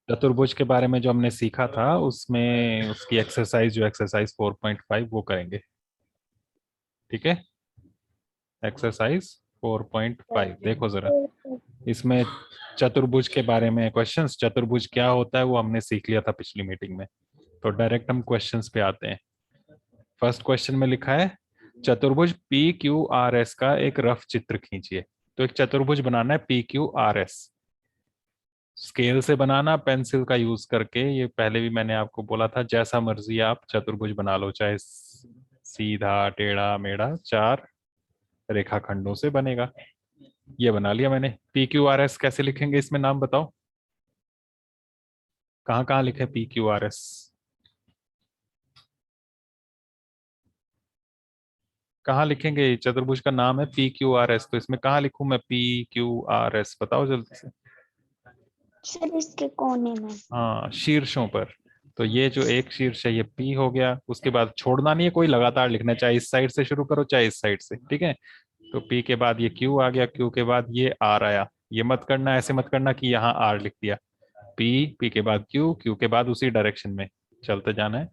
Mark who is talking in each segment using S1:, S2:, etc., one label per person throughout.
S1: चतुर्भुज के बारे में जो हमने सीखा था उसमें उसकी एक्सरसाइज जो एक्सरसाइज 4.5 वो करेंगे। ठीक है, एक्सरसाइज 4.5 देखो जरा। इसमें चतुर्भुज के बारे में क्वेश्चंस, चतुर्भुज क्या होता है वो हमने सीख लिया था पिछली मीटिंग में। तो डायरेक्ट हम क्वेश्चंस पे आते हैं। फर्स्ट क्वेश्चन में लिखा है चतुर्भुज पी क्यू आर एस का एक रफ चित्र खींचिए। तो एक चतुर्भुज बनाना है P Q R S. Scale से बनाना, पेंसिल का यूज करके। ये पहले भी मैंने आपको बोला था, जैसा मर्जी आप चतुर्भुज बना लो, चाहे सीधा टेढ़ा मेढ़ा, 4 रेखाखंडों से बनेगा। ये बना लिया मैंने। पी क्यू आर एस कैसे लिखेंगे, इसमें नाम बताओ। कहाँ कहाँ लिखे पी क्यू आर एस? कहाँ लिखेंगे? चतुर्भुज का नाम है पी क्यू आर एस, तो इसमें कहाँ लिखूं मैं पी क्यू आर एस? बताओ जल्दी से।
S2: सर इसके कोने में।
S1: हाँ, शीर्षों पर। तो ये जो एक शीर्ष है ये पी हो गया। उसके बाद छोड़ना नहीं है कोई, लगातार लिखना है, चाहे इस साइड से शुरू करो चाहे इस साइड से। ठीक है, तो पी के बाद ये क्यू आ गया, क्यू के बाद ये आर आया। ये मत करना, ऐसे मत करना कि यहाँ आर लिख दिया। पी, पी के बाद क्यू, क्यू के बाद उसी डायरेक्शन में चलते जाना है।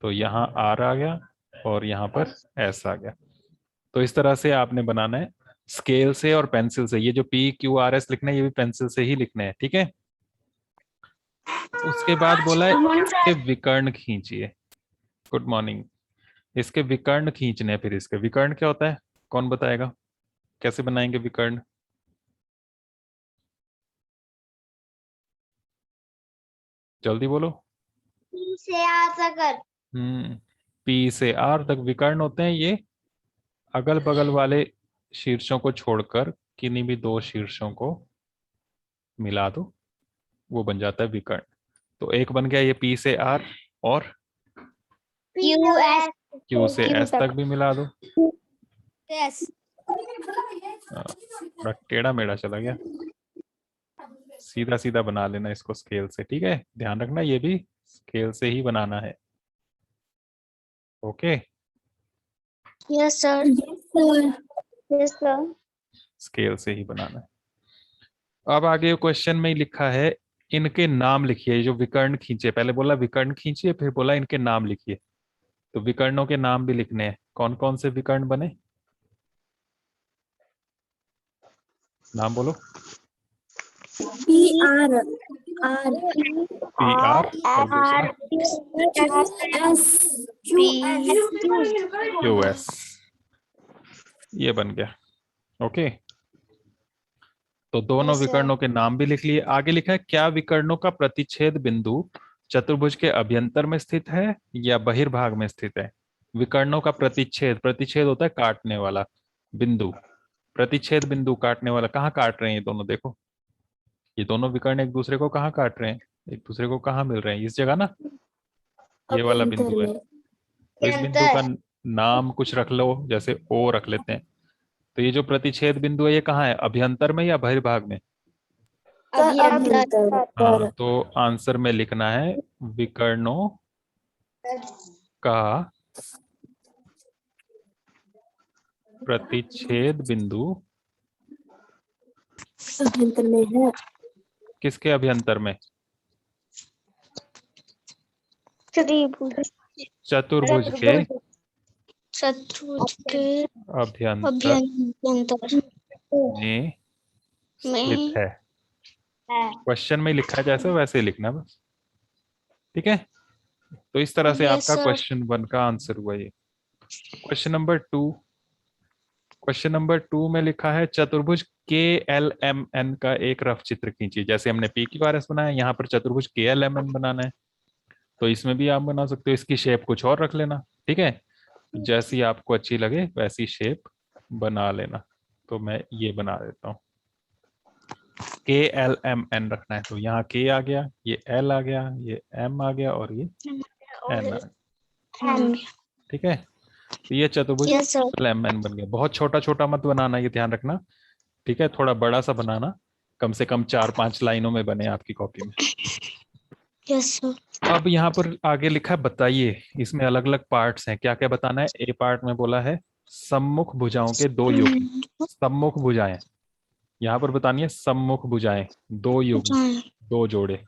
S1: तो यहाँ आर आ गया और यहाँ पर एस आ गया। तो इस तरह से आपने बनाना है स्केल से और पेंसिल से। ये जो पी क्यू आर एस लिखना है ये भी पेंसिल से ही लिखने हैं। ठीक है, उसके बाद बोला है इसके विकर्ण खींचिए। Good morning. इसके विकर्ण खींचने हैं। फिर इसके विकर्ण क्या होता है, कौन बताएगा? कैसे बनाएंगे विकर्ण? जल्दी बोलो।
S2: से आ सकर।
S1: पी से आर तक विकर्ण होते हैं ये। अगल बगल वाले शीर्षों को छोड़कर किन्हीं भी 2 शीर्षों को मिला दो, वो बन जाता है विकर्ण। तो एक बन गया ये पी से आर, और
S2: क्यू एस।
S1: क्यू से एस तक भी मिला दो।
S2: एस।
S1: थोड़ा टेढ़ा मेढ़ा चला गया, सीधा सीधा बना लेना इसको स्केल से। ठीक है, ध्यान रखना ये भी स्केल से ही बनाना है। Okay,
S2: yes sir. Yes sir.
S1: Scale से ही बनाना है। अब आगे क्वेश्चन में ही लिखा है इनके नाम लिखिए। जो विकर्ण खींचे, पहले बोला विकर्ण खींचिए, फिर बोला इनके नाम लिखिए। तो विकर्णों के नाम भी लिखने हैं। कौन कौन से विकर्ण बने, नाम बोलो।
S2: P R R
S1: P R और दूसरा
S2: एस
S1: क्यू एस। ये बन गया। ओके, तो दोनों विकर्णों के नाम भी लिख लिए। आगे लिखा है क्या विकर्णों का प्रतिच्छेद बिंदु चतुर्भुज के अभ्यंतर में स्थित है या बहिर्भाग में स्थित है? विकर्णों का प्रतिच्छेद, प्रतिच्छेद होता है काटने वाला बिंदु। प्रतिच्छेद बिंदु काटने वाला, कहाँ काट रहे हैं ये दोनों? देखो ये दोनों विकर्ण एक दूसरे को कहाँ काट रहे हैं, एक दूसरे को कहाँ मिल रहे हैं? इस जगह ना, ये वाला
S2: अभ्यंतर
S1: बिंदु है।
S2: में।
S1: तो इस बिंदु का नाम कुछ रख लो, जैसे ओ रख लेते हैं। तो ये जो प्रतिच्छेद बिंदु है ये कहाँ है, अभ्यंतर में या बहिर्भाग में?
S2: अभ्यंतर।
S1: हाँ, तो आंसर में लिखना है विकर्णों का प्रतिच्छेद बिंदु
S2: अभ्यंतर में है।
S1: किसके अभ्यंतर में? चतुर्भुज के
S2: चतुर्भुज के
S1: अभ्यंतर
S2: अभ्यंतर
S1: में स्थित है। क्वेश्चन में लिखा है जैसे वैसे लिखना बस। ठीक है, तो इस तरह से आपका क्वेश्चन 1 का आंसर हुआ ये। क्वेश्चन नंबर 2, क्वेश्चन नंबर 2 में लिखा है चतुर्भुज के एल एम एन का एक रफ चित्र खींचिए। जैसे हमने पी क्यू आर एस बनाया, यहाँ पर चतुर्भुज के एल एम एन बनाना है। तो इसमें भी आप बना सकते हो, इसकी शेप कुछ और रख लेना। ठीक है, जैसी आपको अच्छी लगे वैसी शेप बना लेना। तो मैं ये बना देता हूँ, के एल एम एन रखना है। तो यहाँ के आ गया, ये एल आ गया, ये एम आ गया और ये एन आ गया। ठीक है, तो ये चतुर्भुज एल एम एन बन गया। बहुत छोटा छोटा मत बनाना, ये ध्यान रखना। ठीक है, थोड़ा बड़ा सा बनाना, कम से कम 4-5 लाइनों में बने आपकी कॉपी में।
S2: Yes sir.
S1: अब यहाँ पर आगे लिखा है बताइए, इसमें अलग अलग पार्ट्स हैं, क्या क्या बताना है। ए पार्ट में बोला है सम्मुख भुजाओं के 2 युग्म। सम्मुख भुजाएं यहाँ पर बतानी है, सम्मुख भुजाएं 2 युग्म। दो जोड़े।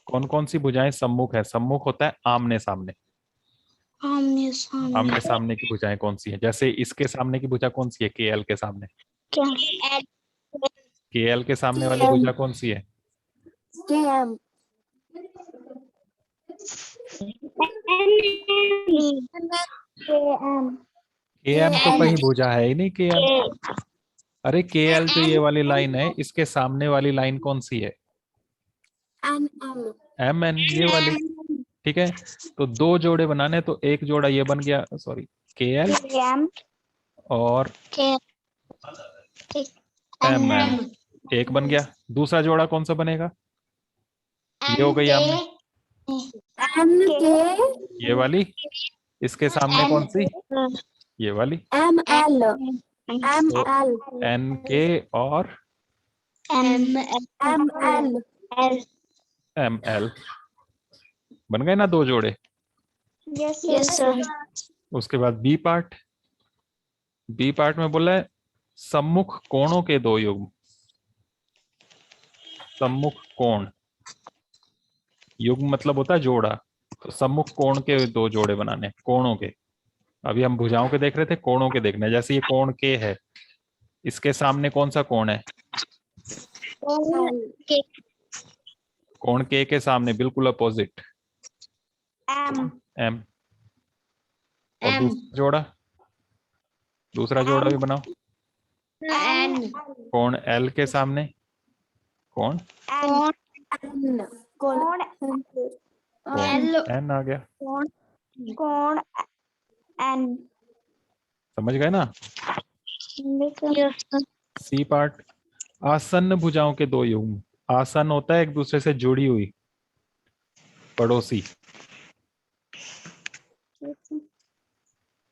S1: कौन कौन सी भुजाएं सम्मुख है? सम्मुख होता है आमने सामने।
S2: आमने सामने।
S1: आमने सामने की भुजाएं कौन सी है? जैसे इसके सामने की भुजा कौन सी है? केएल के सामने।
S2: क्या?
S1: केएल के सामने वाली भुजा कौन सी है?
S2: केएम। केएम।
S1: केएम तो कहीं भुजा है ही नहीं केएम। अरे केएल जो ये वाली लाइन है, इसके सामने वाली लाइन कौन सी है?
S2: M M.
S1: एम एन, ये वाली। ठीक है, तो दो जोड़े बनाने, तो एक जोड़ा ये बन गया, सॉरी, केएल
S2: केएम
S1: और एम एन, एक बन गया। दूसरा जोड़ा कौन सा बनेगा? ये हो गई आमने,
S2: एम के।
S1: ये वाली। इसके सामने कौन सी? ये वाली।
S2: M L. एम
S1: तो
S2: एल।
S1: एन के और
S2: एम एल।
S1: एम एल बन गए ना दो जोड़े।
S2: Yes sir.
S1: उसके बाद बी पार्ट। बी पार्ट में बोला है सम्मुख कोणों के दो युग्म। सम्मुख कोण, युग्म मतलब होता है जोड़ा, तो सम्मुख कोण के दो जोड़े बनाने, कोणों के। अभी हम भुजाओं के देख रहे थे, कोणों के देखने। जैसे ये कोण के है, इसके सामने कौन सा कोण है? कोण के सामने बिल्कुल अपोजिट
S2: एम।
S1: एम। और दूसरा जोड़ा भी बनाओ।
S2: एन।
S1: कोण एल के सामने कौन?
S2: कोण
S1: एन आ गया।
S2: कोण एन।
S1: समझ गए ना? सी पार्ट, आसन्न भुजाओं के दो युग्म। आसन होता है एक दूसरे से जुड़ी हुई, पड़ोसी।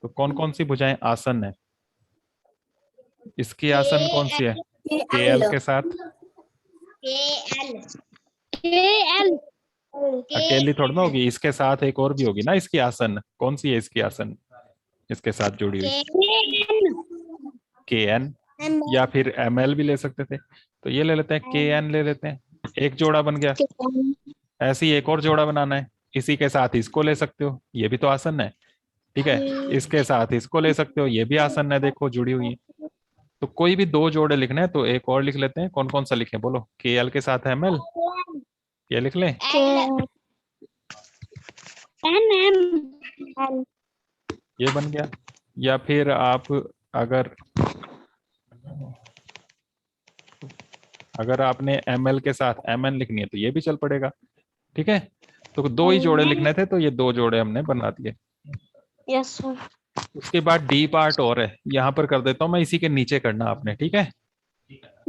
S1: तो कौन कौन सी भुजाएं आसन है? इसकी आसन कौन सी है? केएल के साथ। अकेली थोड़ी ना होगी, इसके साथ एक और भी होगी ना इसकी आसन। कौन सी है इसकी आसन इसके साथ जुड़ी हुई? के एन, या फिर एम एल भी ले सकते थे। तो ये ले लेते हैं, के एन ले लेते हैं, एक जोड़ा बन गया। ऐसे ही एक और जोड़ा बनाना है, इसी के साथ इसको ले सकते हो, ये भी तो आसन है। ठीक है, इसके साथ इसको ले सकते हो, ये भी आसन है, देखो जुड़ी हुई है। तो कोई भी दो जोड़े लिखने हैं तो एक और लिख लेते हैं। कौन कौन सा लिखें बोलो? के एल के साथ एम एल, ये लिख लें। ये बन गया। या फिर आप अगर अगर आपने एम एल के साथ एम एन लिखनी है तो ये भी चल पड़ेगा। ठीक है, तो दो ही जोड़े लिखने थे, तो ये दो जोड़े हमने बना दिए।
S2: Yes sir.
S1: उसके बाद डी पार्ट और है, यहाँ पर कर देता हूँ मैं, इसी के नीचे करना आपने। ठीक है,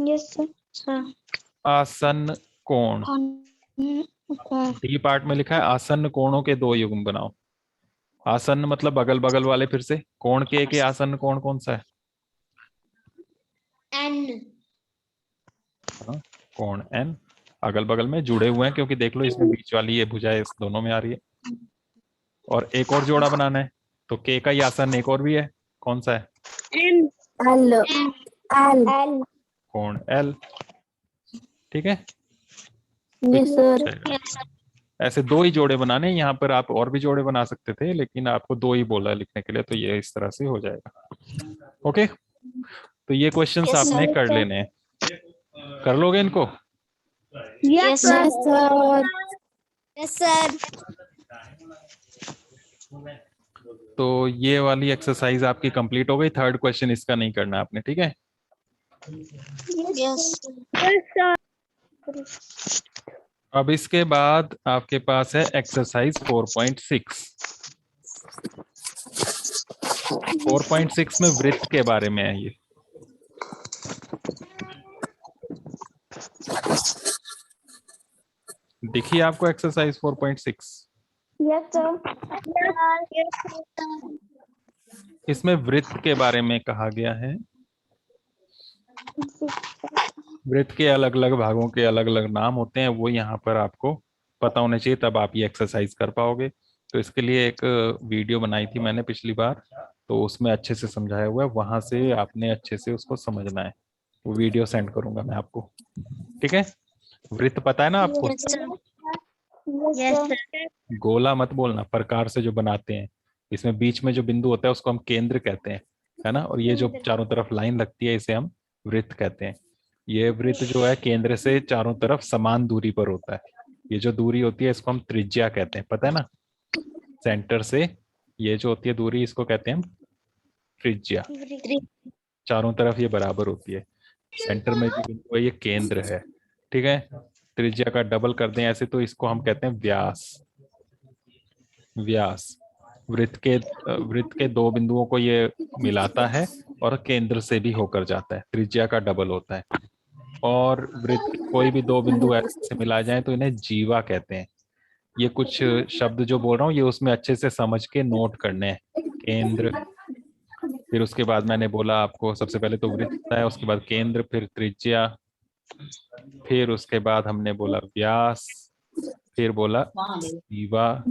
S2: यस सर।
S1: आसन कोण। डी पार्ट में लिखा है आसन्न कोणों के दो युग्म बनाओ। आसन्न मतलब अगल बगल वाले। फिर से कोण के आसन्न कोण कौन सा है?
S2: एन।
S1: कोण एन, अगल बगल में जुड़े हुए हैं, क्योंकि देख लो इसमें बीच वाली ये भुजा इस दोनों में आ रही है। और एक और जोड़ा बनाना है, तो के का ही आसन एक और भी है, कौन सा है?
S2: एल। एल।
S1: कोण एल। ठीक है,
S2: यस सर।
S1: ऐसे दो ही जोड़े बनाने। यहाँ पर आप और भी जोड़े बना सकते थे, लेकिन आपको दो ही बोला लिखने के लिए, तो ये इस तरह से हो जाएगा। ओके, तो ये क्वेश्चंस आपने कर लेने हैं। कर लोगे इनको?
S2: Yes sir. Yes sir.
S1: तो ये वाली एक्सरसाइज आपकी कंप्लीट हो गई। थर्ड क्वेश्चन इसका नहीं करना आपने, ठीक है?
S2: यस।
S1: अब इसके बाद आपके पास है एक्सरसाइज 4.6। 4.6 में वृत्त के बारे में है ये। दिखी आपको एक्सरसाइज 4.6?
S2: Yes sir.
S1: इसमें वृत्त के बारे में कहा गया है। वृत्त के अलग अलग भागों के अलग अलग नाम होते हैं, वो यहाँ पर आपको पता होने चाहिए, तब आप ये एक्सरसाइज कर पाओगे। तो इसके लिए एक वीडियो बनाई थी मैंने पिछली बार, तो उसमें अच्छे से समझाया हुआ है, वहां से आपने अच्छे से उसको समझना है। वो वीडियो सेंड करूंगा मैं आपको, ठीक है। वृत्त पता है ना आपको?
S2: Yes sir.
S1: गोला मत बोलना, प्रकार से जो बनाते हैं, इसमें बीच में जो बिंदु होता है उसको हम केंद्र कहते हैं, है ना। और ये जो चारों तरफ लाइन लगती है इसे हम वृत्त कहते हैं। ये वृत्त जो है केंद्र से चारों तरफ समान दूरी पर होता है। ये जो दूरी होती है इसको हम त्रिज्या कहते हैं, पता है ना। सेंटर से ये जो होती है दूरी, इसको कहते हैं हम त्रिज्या। चारों तरफ ये बराबर होती है। सेंटर में जो बिंदु है ये केंद्र है, ठीक है। त्रिज्या का डबल कर दें ऐसे तो इसको हम कहते हैं व्यास। व्यास वृत्त के दो बिंदुओं को ये मिलाता है और केंद्र से भी होकर जाता है, त्रिज्या का डबल होता है। और वृत्त के कोई भी दो बिंदु ऐसे मिलाए जाएं तो इन्हें जीवा कहते हैं। ये कुछ शब्द जो बोल रहा हूँ ये उसमें अच्छे से समझ के नोट करने हैं। केंद्र, फिर उसके बाद मैंने बोला आपको सबसे पहले तो वृत्त है, उसके बाद केंद्र, फिर त्रिज्या, फिर उसके बाद हमने बोला व्यास, फिर बोला जीवा,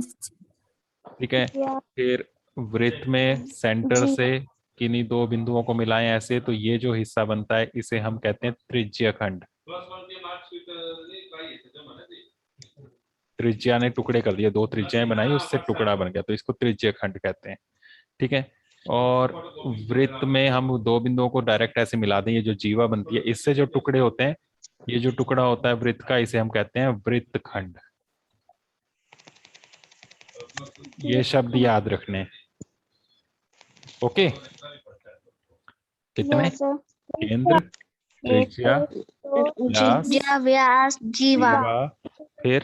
S1: ठीक है। फिर वृत्त में सेंटर से किन्हीं दो बिंदुओं को मिलाएं ऐसे तो ये जो हिस्सा बनता है इसे हम कहते हैं त्रिज्य खंड। त्रिज्या ने टुकड़े कर दिए, दो त्रिज्याएं बनाई उससे टुकड़ा बन गया तो इसको त्रिज्य खंड कहते हैं, ठीक है। और वृत्त में हम दो बिंदुओं को डायरेक्ट ऐसे मिला दें, ये जो जीवा बनती है इससे जो टुकड़े होते हैं, ये जो टुकड़ा होता है वृत्त का इसे हम कहते हैं वृत्त खंड। ये शब्द याद रखने, ओके। कितने? केंद्र, त्रिज्या,
S2: व्यास जीवा
S1: जीवा, फिर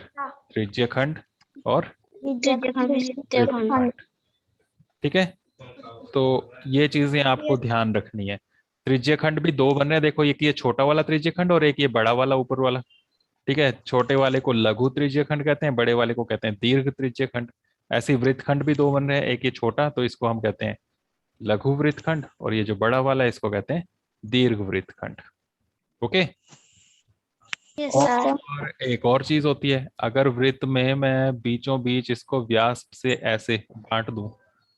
S1: त्रिज्य खंड और वृत्तखंड, ठीक है। तो ये चीजें आपको ध्यान रखनी है। त्रिज्य खंड भी दो बन रहे हैं, देखो एक ये छोटा वाला त्रिज्य खंड और एक ये बड़ा वाला ऊपर वाला, ठीक है। छोटे वाले को लघु त्रिज्य खंड कहते हैं, बड़े वाले को कहते हैं दीर्घ त्रिज्य खंड। ऐसे वृत्त खंड भी दो बन रहे हैं, एक ये छोटा तो इसको हम कहते हैं लघु वृत्त खंड और ये जो बड़ा वाला है इसको कहते हैं दीर्घ वृत्त खंड, ओके। और एक और चीज होती है, अगर वृत्त में मैं बीचों बीच इसको व्यास से ऐसे बांट दूं,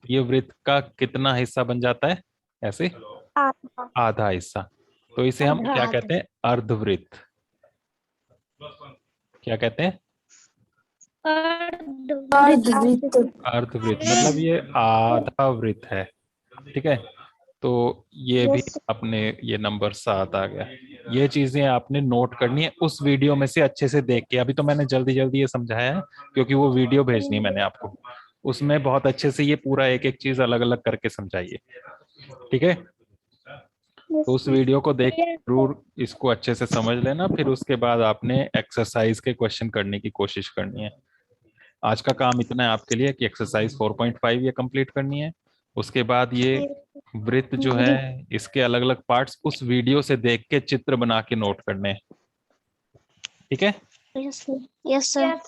S1: ये वृत्त का कितना हिस्सा बन जाता है? ऐसे आधा हिस्सा। तो इसे हम क्या कहते हैं? अर्धवृत्त। क्या कहते हैं? अर्धवृत्त मतलब ये आधा वृत्त है, ठीक है। तो ये भी आपने, ये नंबर 7 आ गया। ये चीजें आपने नोट करनी है उस वीडियो में से अच्छे से देख के। अभी तो मैंने जल्दी जल्दी ये समझाया है क्योंकि वो वीडियो भेजनी है मैंने आपको, उसमें बहुत अच्छे से ये पूरा एक एक चीज अलग अलग करके समझाइए, ठीक है। तो उस वीडियो को देख जरूर इसको अच्छे से समझ लेना, फिर उसके बाद आपने एक्सरसाइज के क्वेश्चन करने की कोशिश करनी है। आज का काम इतना है आपके लिए कि एक्सरसाइज 4.5 ये कंप्लीट करनी है। उसके बाद ये वृत्त जो है इसके अलग अलग पार्ट्स उस वीडियो से देख के चित्र बना के नोट करने हैं, ठीक है।
S2: Yes sir.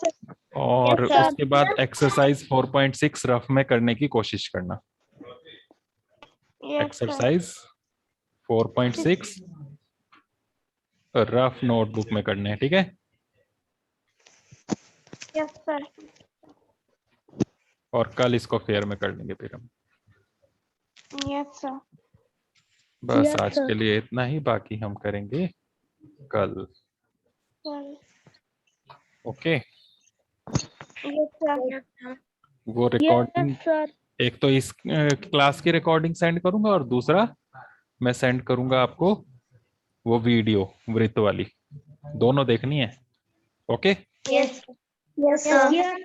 S1: और उसके बाद एक्सरसाइज 4.6 रफ में करने की कोशिश करना। एक्सरसाइज 4.6 रफ नोटबुक में करने हैं, ठीक है।
S2: Yes sir.
S1: और कल इसको फेयर में कर लेंगे फिर हम।
S2: Yes sir.
S1: बस आज के लिए इतना ही, बाकी हम करेंगे कल, ओके। वो रिकॉर्डिंग, एक तो इस क्लास की रिकॉर्डिंग सेंड करूंगा और दूसरा मैं सेंड करूंगा आपको वो वीडियो वृत्त वाली, दोनों देखनी है, ओके।
S2: Yes sir.